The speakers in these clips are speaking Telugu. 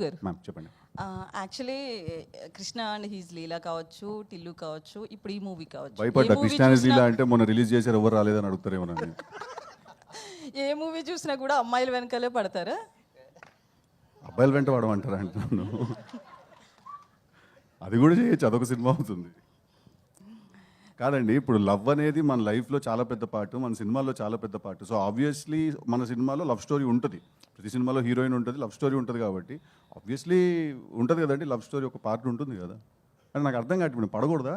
గారు మ్యామ్ చెప్పండి. యాక్చువల్లీ కృష్ణ అండ్ హీజ్ లీలా కావచ్చు, టిల్లు కావచ్చు, ఇప్పుడు ఈ మూవీ కావచ్చు. భయపడ్డా కృష్ణానిజీలా అంటే మొన్న రిలీజ్ చేశారు, ఎవరు రాలేదని అడుగుతారేమో నన్ను. ఏ మూవీ చూసినా కూడా అమ్మాయిల వెనకాలే పడతారా? అబ్బాయిల వెంట వాడమంటారా అంటున్నాను. అది కూడా చేయొచ్చు, అదొక సినిమా అవుతుంది. కాదండి, ఇప్పుడు లవ్ అనేది మన లైఫ్లో చాలా పెద్ద పార్ట్, మన సినిమాల్లో చాలా పెద్ద పార్ట్. సో ఆబ్వియస్లీ మన సినిమాలో లవ్ స్టోరీ ఉంటుంది, ప్రతి సినిమాలో హీరోయిన్ ఉంటుంది, లవ్ స్టోరీ ఉంటుంది. కాబట్టి ఆబ్వియస్లీ ఉంటుంది కదండి, లవ్ స్టోరీ ఒక పార్ట్ ఉంటుంది కదా. అంటే నాకు అర్థం కాదు, ఇప్పుడు పడకూడదా?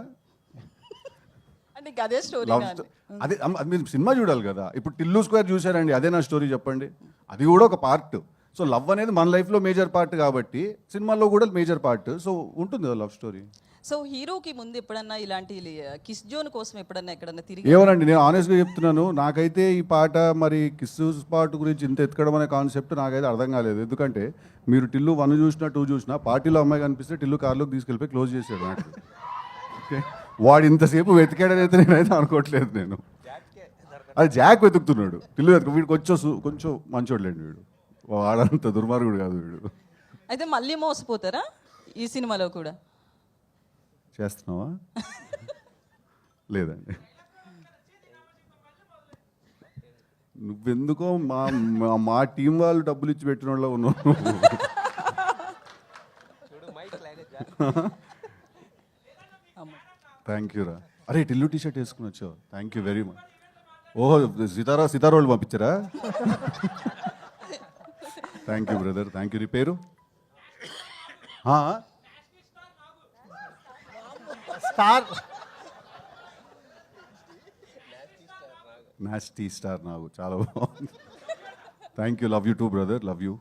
అంటే అదే స్టోరీ. అదే మీరు సినిమా చూడాలి కదా. ఇప్పుడు టిల్లు స్క్వేర్ చూసారండి, అదే నా స్టోరీ చెప్పండి. అది కూడా ఒక పార్ట్. సో లవ్ అనేది మన లైఫ్లో మేజర్ పార్ట్ కాబట్టి సినిమాల్లో కూడా మేజర్ పార్ట్. సో ఉంటుంది కదా లవ్ స్టోరీ. సో హీరోకి ముందు ఎప్పుడన్నా ఇలాంటి కిస్ జోన్ కోసం ఎక్కడన్నా తిరిగి? ఏమోనండి, నేను ఆనెస్ట్గా చెప్తున్నాను, నాకైతే ఈ పాట మరి కిస్ పార్ట్ గురించి ఇంత ఎత్తుకడం అనే కాన్సెప్ట్ నాకైతే అర్థం కాలేదు. ఎందుకంటే మీరు టిల్లు 1 చూసినా 2 చూసినా పార్టీలో అమ్మాయి కనిపిస్తే టిల్లు కార్లోకి తీసుకెళ్ళిపోయి క్లోజ్ చేసాడు నాకు. ఓకే, వాడు ఇంతసేపు వెతికాడని అయితే నేనైతే అనుకోవట్లేదు. నేను అది జాక్ వెతుకుతున్నాడు, టిల్లు వెతుకు. వీడు కొంచెం మంచోడులేండి, వీడు వాడంత దుర్మార్గుడు కాదు వీడు. అయితే మళ్ళీ మోసపోతారా ఈ సినిమాలో కూడా? చేస్తున్నావా? లేదండి, నువ్వెందుకో మా టీం వాళ్ళు డబ్బులు ఇచ్చి పెట్టిన వాళ్ళ ఉన్నావు. థ్యాంక్ యూ రా. అరే టిల్లు టీ షర్ట్ వేసుకుని వచ్చావు, థ్యాంక్ యూ వెరీ మచ్. ఓహో, సితారా వాళ్ళు పంపించారా? Thank you brother, thank you. నీ పేరు? నాస్టీ స్టార్ నాగు, చాలా బాగుంది. Thank you, love you too brother, love you.